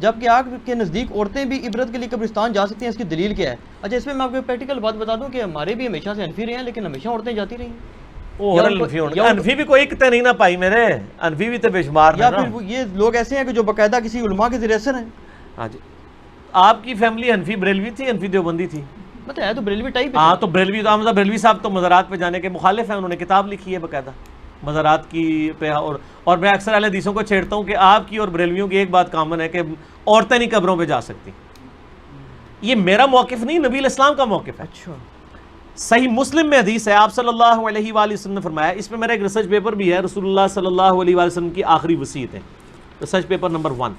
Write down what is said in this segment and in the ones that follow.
جبکہ آپ کے نزدیک عورتیں بھی عبرت کے لیے قبرستان جا سکتی ہیں، اس کی دلیل کیا ہے؟ اچھا اس میں میں آپ کو پریکٹیکل بات بتا دوں کہ ہمارے بھی ہمیشہ سے حنفی رہے ہیں، لیکن ہمیشہ عورتیں جاتی رہی ہیں. انفی بھی کوئی کتے نہیں نہ پائی میرے، انفی بھی تو بے شمار یا پھر یہ لوگ ایسے ہیں کہ جو باقاعدہ کسی علماء کے ذریعے اثر ہیں. ہاں جی. آپ کی فیملی انفی بریلوی تھی، انفی دیوبندی تھی؟ مطلب ہے تو بریلوی ٹائپ. ہاں تو بریلوی تو حمزہ بریلوی صاحب تو مزارات پہ جانے کے مخالف ہیں، انہوں نے کتاب لکھی ہے باقاعدہ مزارات کی پہ. اور میں اکثر اہل حدیثوں کو چھیڑتا ہوں کہ آپ کی اور بریلویوں کی ایک بات کامن ہے کہ عورتیں نہیں قبروں پہ جا سکتی. یہ میرا موقف نہیں، نبی الاسلام کا موقف ہے. اچھا صحیح مسلم میں حدیث ہے، آپ صلی اللہ علیہ وآلہ وسلم نے فرمایا، اس میں میرا ایک ریسرچ پیپر بھی ہے، رسول اللہ صلی اللہ علیہ وآلہ وسلم کی آخری وصیت ہے، ریسرچ پیپر نمبر 1.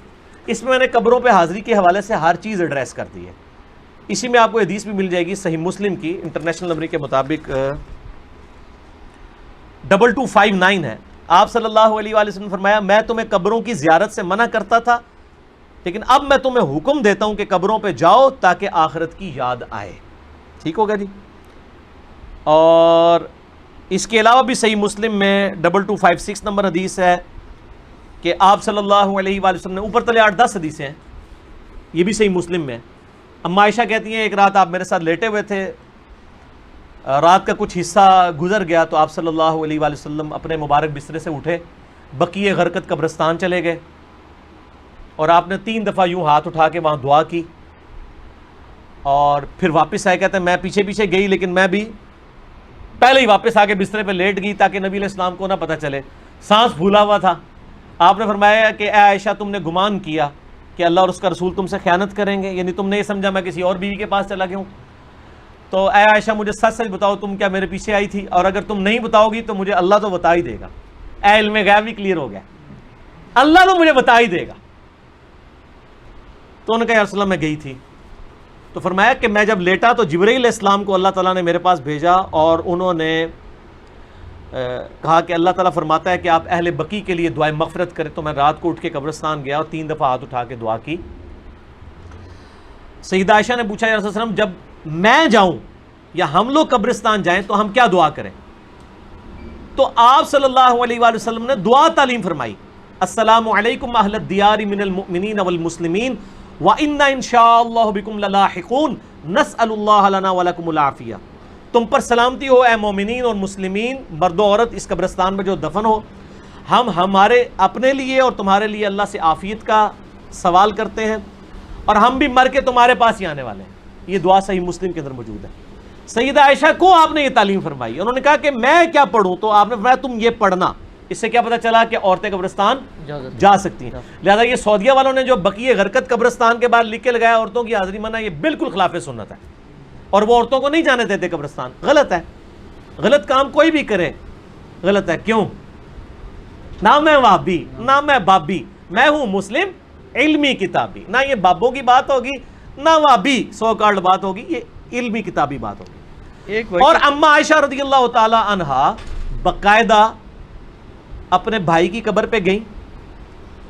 اس میں نے قبروں پہ حاضری کے حوالے سے ہر چیز ایڈریس کر دی ہے. اسی میں آپ کو حدیث بھی مل جائے گی صحیح مسلم کی، انٹرنیشنل نمبر کے مطابق 2259 ہے. آپ صلی اللہ علیہ وآلہ وسلم نے فرمایا، میں تمہیں قبروں کی زیارت سے منع کرتا تھا، لیکن اب میں تمہیں حکم دیتا ہوں کہ قبروں پہ جاؤ تاکہ آخرت کی یاد آئے. ٹھیک ہوگا جی. اور اس کے علاوہ بھی صحیح مسلم میں 2256 نمبر حدیث ہے کہ آپ صلی اللہ علیہ وآلہ وسلم نے، اوپر تلے 8-10 حدیثیں ہیں، یہ بھی صحیح مسلم میں. اما عائشہ کہتی ہیں ایک رات آپ میرے ساتھ لیٹے ہوئے تھے، رات کا کچھ حصہ گزر گیا تو آپ صلی اللہ علیہ وآلہ وسلم اپنے مبارک بسترے سے اٹھے، بقیع غرقد قبرستان چلے گئے، اور آپ نے 3 دفعہ یوں ہاتھ اٹھا کے وہاں دعا کی، اور پھر واپس آئے. کہتے ہیں میں پیچھے پیچھے گئی، لیکن میں بھی پہلے ہی واپس آ کے بسترے پہ لیٹ گئی تاکہ نبی علیہ السلام کو نہ پتہ چلے. سانس پھولا ہوا تھا. آپ نے فرمایا کہ اے عائشہ تم نے گمان کیا کہ اللہ اور اس کا رسول تم سے خیانت کریں گے، یعنی تم نے یہ سمجھا میں کسی اور بیوی کے پاس چلا گیا ہوں. تو اے عائشہ مجھے سچ سچ بتاؤ تم کیا میرے پیچھے آئی تھی، اور اگر تم نہیں بتاؤ گی تو مجھے اللہ تو بتا ہی دے گا. اے علم غیب بھی کلیئر ہو گیا، اللہ تو مجھے بتا ہی دے گا. تو انہوں نے کہا یا رسول اللہ میں گئی تھی. تو فرمایا کہ میں جب لیٹا تو جبرائیل علیہ السلام کو اللہ تعالیٰ نے میرے پاس بھیجا، اور انہوں نے کہا کہ اللہ تعالیٰ فرماتا ہے کہ آپ اہل بقیع کے لیے دعائیں مغفرت کریں. تو میں رات کو اٹھ کے قبرستان گیا اور 3 دفعہ ہاتھ اٹھا کے دعا کی. سیدہ عائشہ نے پوچھا یا رسول اللہ جب میں جاؤں یا ہم لوگ قبرستان جائیں تو ہم کیا دعا کریں؟ تو آپ صلی اللہ علیہ وآلہ وسلم نے دعا تعلیم فرمائی، السلام علیکم اہل الدیار من المؤمنین والمسلمین وَإِنَّا إِن شَاءَ اللَّهُ بِكُمْ لَلَاحِقُونَ نَسْأَلُ اللَّهَ لَنَا وَلَكُمُ الْعَافِيَةَ. تم پر سلامتی ہو اے مومنین اور مسلمین، مرد و عورت اس قبرستان میں جو دفن ہو، ہم ہمارے اپنے لیے اور تمہارے لیے اللہ سے عافیت کا سوال کرتے ہیں، اور ہم بھی مر کے تمہارے پاس ہی آنے والے ہیں. یہ دعا صحیح مسلم کے اندر موجود ہے. سیدہ عائشہ کو آپ نے یہ تعلیم فرمائی. انہوں نے کہا کہ میں کیا پڑھوں؟ تو آپ نے فرمایا تم یہ پڑھنا. اس سے کیا پتہ چلا کہ عورتیں قبرستان جا سکتی ہیں. لہذا یہ سعودیہ والوں نے جو بقیع غرقد قبرستان کے بعد لکھ کے لگایا عورتوں کی حاضری منع، یہ بالکل خلاف سنت ہے، اور وہ عورتوں کو نہیں جانے دیتے قبرستان. غلط ہے. غلط کام کوئی بھی کرے غلط ہے. کیوں؟ نہ میں وہابی نہ میں بابی، میں ہوں مسلم علمی کتابی. نہ یہ بابوں کی بات ہوگی نہ وہابی سو کارڈ بات ہوگی، یہ علمی کتابی بات ہوگی. اور اما عائشہ رضی اللہ تعالی عنہا باقاعدہ اپنے بھائی کی قبر پہ گئیں.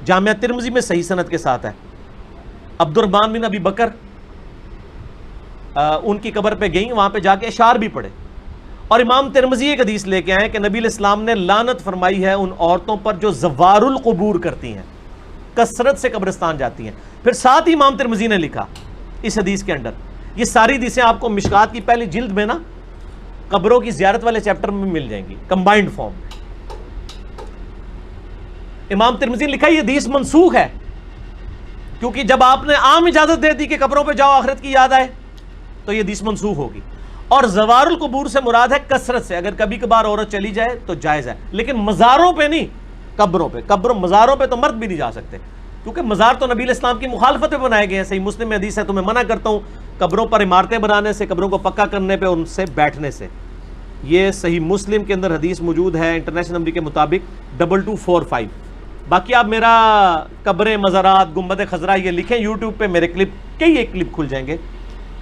جامعہ ترمذی میں صحیح سند کے ساتھ ہے. عبد الرحمن بن ابی بکر ان کی قبر پہ گئیں، وہاں پہ جا کے اشعار بھی پڑھے. اور امام ترمذی ایک حدیث لے کے آئے کہ نبی علیہ السلام نے لعنت فرمائی ہے ان عورتوں پر جو زوار القبور کرتی ہیں، کثرت سے قبرستان جاتی ہیں. پھر ساتھ ہی امام ترمذی نے لکھا اس حدیث کے اندر، یہ ساری حدیثیں آپ کو مشکات کی پہلی جلد میں نا قبروں کی زیارت والے چیپٹر میں مل جائیں گی کمبائنڈ فارم میں. امام ترمذی نے لکھا یہ حدیث منسوخ ہے، کیونکہ جب آپ نے عام اجازت دے دی کہ قبروں پہ جاؤ آخرت کی یاد آئے تو یہ حدیث منسوخ ہوگی. اور زوار القبور سے مراد ہے کثرت سے. اگر کبھی کبھار عورت چلی جائے تو جائز ہے، لیکن مزاروں پہ نہیں، قبروں پہ. مزاروں پہ تو مرد بھی نہیں جا سکتے، کیونکہ مزار تو نبی علیہ السلام کی مخالفت پہ بنائے گئے ہیں. صحیح مسلم میں حدیث ہے تمہیں منع کرتا ہوں قبروں پر عمارتیں بنانے سے، قبروں کو پکا کرنے پہ، ان سے بیٹھنے سے. یہ صحیح مسلم کے اندر حدیث موجود ہے انٹرنیشنل نمبر کے مطابق 2245. باقی آپ میرا قبریں، مزارات، گنبد خضرا یہ لکھیں یوٹیوب پہ، میرے کلپ کئی ایک کلپ کھل جائیں گے.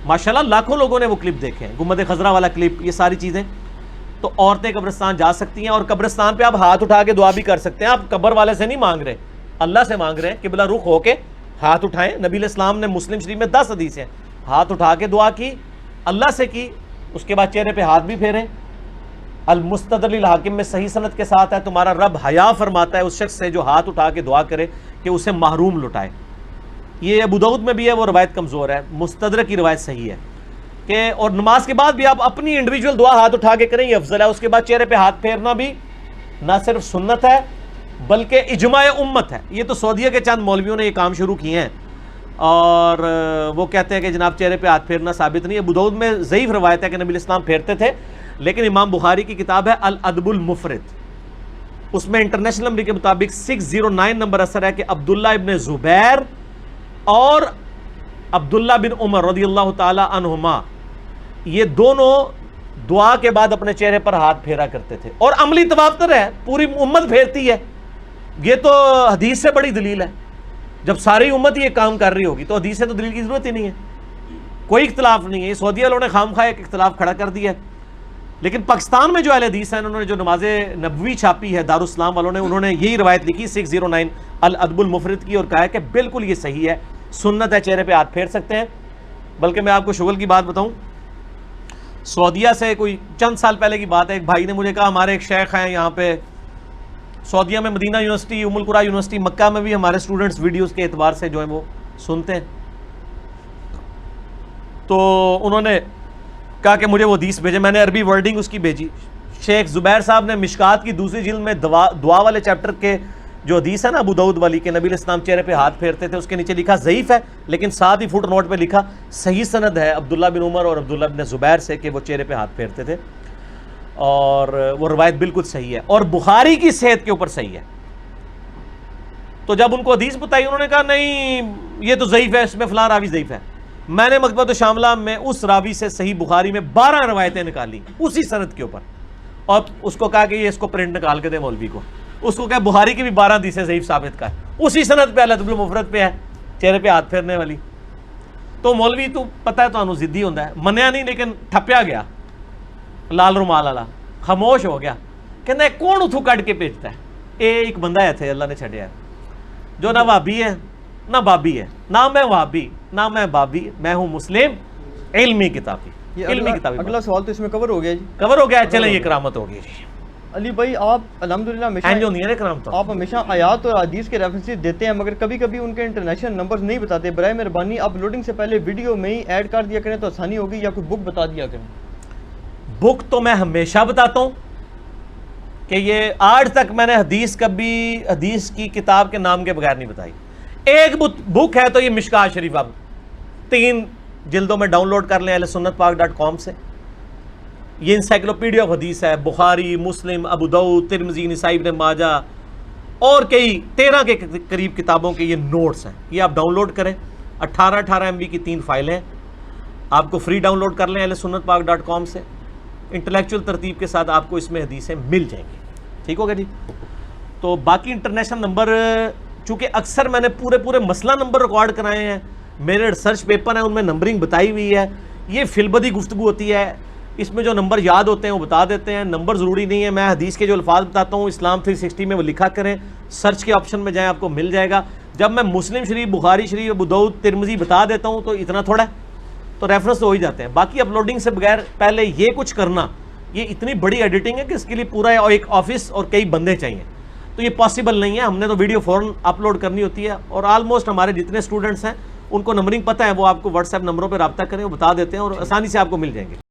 ماشاءاللہ لاکھوں لوگوں نے وہ کلپ دیکھے ہیں، گنبد خضرا والا کلپ، یہ ساری چیزیں. تو عورتیں قبرستان جا سکتی ہیں، اور قبرستان پہ آپ ہاتھ اٹھا کے دعا بھی کر سکتے ہیں. آپ قبر والے سے نہیں مانگ رہے، اللہ سے مانگ رہے ہیں. قبلہ رخ ہو کے ہاتھ اٹھائیں. نبی علیہ السلام نے مسلم شریف میں 10 حدیث ہیں، ہاتھ اٹھا کے دعا کی، اللہ سے کی، اس کے بعد چہرے پہ ہاتھ بھی پھیریں. المستدرک الحاکم میں صحیح سند کے ساتھ ہے تمہارا رب حیا فرماتا ہے اس شخص سے جو ہاتھ اٹھا کے دعا کرے کہ اسے محروم لٹائے. یہ ابو داؤد میں بھی ہے، وہ روایت کمزور ہے، مستدرک کی روایت صحیح ہے کہ اور نماز کے بعد بھی آپ اپنی انڈیویجول دعا ہاتھ اٹھا کے کریں، یہ افضل ہے۔ اس کے بعد چہرے پہ ہاتھ پھیرنا بھی نہ صرف سنت ہے بلکہ اجماع امت ہے۔ یہ تو سعودیہ کے چند مولویوں نے یہ کام شروع کیے ہیں اور وہ کہتے ہیں کہ جناب چہرے پہ ہاتھ پھیرنا ثابت نہیں ہے۔ ابو داؤد میں ضعیف روایت ہے کہ نبی اسلام پھیرتے تھے، لیکن امام بخاری کی کتاب ہے الادب المفرد، اس میں انٹرنیشنل نمبر کے مطابق 609 نمبر اثر ہے کہ عبداللہ ابن زبیر اور عبداللہ بن عمر رضی اللہ تعالی عنہما یہ دونوں دعا کے بعد اپنے چہرے پر ہاتھ پھیرا کرتے تھے، اور عملی تواتر ہے، پوری امت پھیرتی ہے۔ یہ تو حدیث سے بڑی دلیل ہے، جب ساری امت یہ کام کر رہی ہوگی تو حدیث سے تو دلیل کی ضرورت ہی نہیں ہے، کوئی اختلاف نہیں ہے۔ یہ سعودیہ والوں نے خام خواہ ایک اختلاف کھڑا کر دیا ہے، لیکن پاکستان میں جو اہل حدیث ہیں انہوں نے جو نماز نبوی چھاپی ہے دارالاسلام والوں نے، انہوں نے یہی روایت لکھی 609 الادب المفرد کی، اور کہا ہے کہ بالکل یہ صحیح ہے، سنت ہے، چہرے پہ ہاتھ پھیر سکتے ہیں۔ بلکہ میں آپ کو شغل کی بات بتاؤں، سعودیہ سے کوئی چند سال پہلے کی بات ہے، ایک بھائی نے مجھے کہا ہمارے ایک شیخ ہیں یہاں پہ سعودیہ میں، مدینہ یونیورسٹی، ام القریٰ یونیورسٹی مکہ میں بھی ہمارے اسٹوڈنٹس ویڈیوز کے اعتبار سے جو ہیں وہ سنتے ہیں، تو انہوں نے کہا کہ مجھے وہ حدیث بھیجے، میں نے عربی ورڈنگ اس کی بھیجی۔ شیخ زبیر صاحب نے مشکات کی دوسری جلد میں دعا والے چیپٹر کے جو حدیث ہے نا ابو داؤد والی کہ نبی علیہ السلام چہرے پہ ہاتھ پھیرتے تھے، اس کے نیچے لکھا ضعیف ہے، لیکن ساتھ ہی فٹ نوٹ پہ لکھا صحیح سند ہے عبداللہ بن عمر اور عبداللہ بن زبیر سے کہ وہ چہرے پہ ہاتھ پھیرتے تھے، اور وہ روایت بالکل صحیح ہے اور بخاری کی صحت کے اوپر صحیح ہے۔ تو جب ان کو حدیث بتائی انہوں نے کہا نہیں یہ تو ضعیف ہے، اس میں فلاں راوی ضعیف ہے۔ میں نے مکتبۃ الشاملہ میں اس راوی سے صحیح بخاری میں 12 روایتیں نکالی اسی سند کے اوپر، اور اس کو کہا کہ یہ اس کو پرنٹ نکال کے دے مولوی کو، اس کو کہا بخاری کی بھی 12 حدیثیں ضعیف ثابت کر، اسی سند پہ الادب المفرد پہ ہے چہرے پہ ہاتھ پھیرنے والی۔ تو مولوی تو پتہ ہے تو ضدی ہوتا ہے، منیا نہیں لیکن ٹھپیا گیا، لال رومال والا خاموش ہو گیا، کہنا ہے کون اتھو کٹ کے بھیجتا ہے؟ ایک بندہ ہے تھے اللہ نے چھڑیا ہے جو نہ وہابی ہے نہ بابی ہے، نہ میں وہابی نہ میں بابی، میں ہوں مسلم علمی کتابی، علمی کتابی۔ اگلا سوال تو اس میں کور ہو گیا جی، کور ہو گیا، چلیں یہ کرامت ہو گئی جی۔ علی بھائی آپ الحمدللہ آپ ہمیشہ آیات اور حدیث کے ریفرنسز دیتے ہیں، مگر کبھی کبھی ان کے انٹرنیشنل نمبرز نہیں بتاتے، برائے مہربانی آپ لوڈنگ سے پہلے ویڈیو میں ہی ایڈ کر دیا کریں تو آسانی ہوگی، یا کوئی بک بتا دیا کریں۔ بک تو میں ہمیشہ بتاتا ہوں کہ یہ آج تک میں نے حدیث کبھی حدیث کی کتاب کے نام کے بغیر نہیں بتائی۔ ایک بک ہے تو یہ مشکات شریف، اب 3 جلدوں میں ڈاؤن لوڈ کر لیں اہلسنتپاک.com سے، یہ انسائکلوپیڈیا آف حدیث ہے، بخاری، مسلم، ابو داؤد، ترمذی، نسائی، ابن ماجہ اور کئی 13 کے قریب کتابوں کے یہ نوٹس ہیں، یہ آپ ڈاؤن لوڈ کریں، 18 MB کی 3 فائلیں آپ کو فری ڈاؤن لوڈ کر لیں اہلسنتپاک.com سے، انٹلیکچوئل ترتیب کے ساتھ آپ کو اس میں حدیثیں مل جائیں گی، ٹھیک ہوگا جی۔ تو باقی انٹرنیشنل نمبر چونکہ اکثر میں نے پورے مسئلہ نمبر ریکارڈ کرائے ہیں، میرے ریسرچ پیپر ہیں ان میں نمبرنگ بتائی ہوئی ہے، یہ فی البدی گفتگو ہوتی ہے، اس میں جو نمبر یاد ہوتے ہیں وہ بتا دیتے ہیں، نمبر ضروری نہیں ہے، میں حدیث کے جو الفاظ بتاتا ہوں اسلام 360 میں وہ لکھا کریں، سرچ کے آپشن میں جائیں آپ کو مل جائے گا۔ جب میں مسلم شریف، بخاری شریف، ابو داؤد، ترمذی بتا دیتا ہوں تو اتنا تھوڑا ہے، تو ریفرنس تو ہو ہی جاتے ہیں۔ باقی اپلوڈنگ سے بغیر پہلے یہ کچھ کرنا، یہ اتنی بڑی ایڈیٹنگ ہے کہ اس کے لیے پورا ایک آفس اور کئی بندے چاہیے، تو یہ پاسبل نہیں ہے، ہم نے تو ویڈیو فوراً اپلوڈ کرنی ہوتی ہے، اور آلموسٹ ہمارے جتنے اسٹوڈنٹس ہیں ان کو نمبرنگ پتہ ہے، وہ آپ کو واٹس ایپ نمبروں پہ رابطہ کریں، وہ بتا دیتے ہیں اور آسانی سے آپ کو مل جائیں گے۔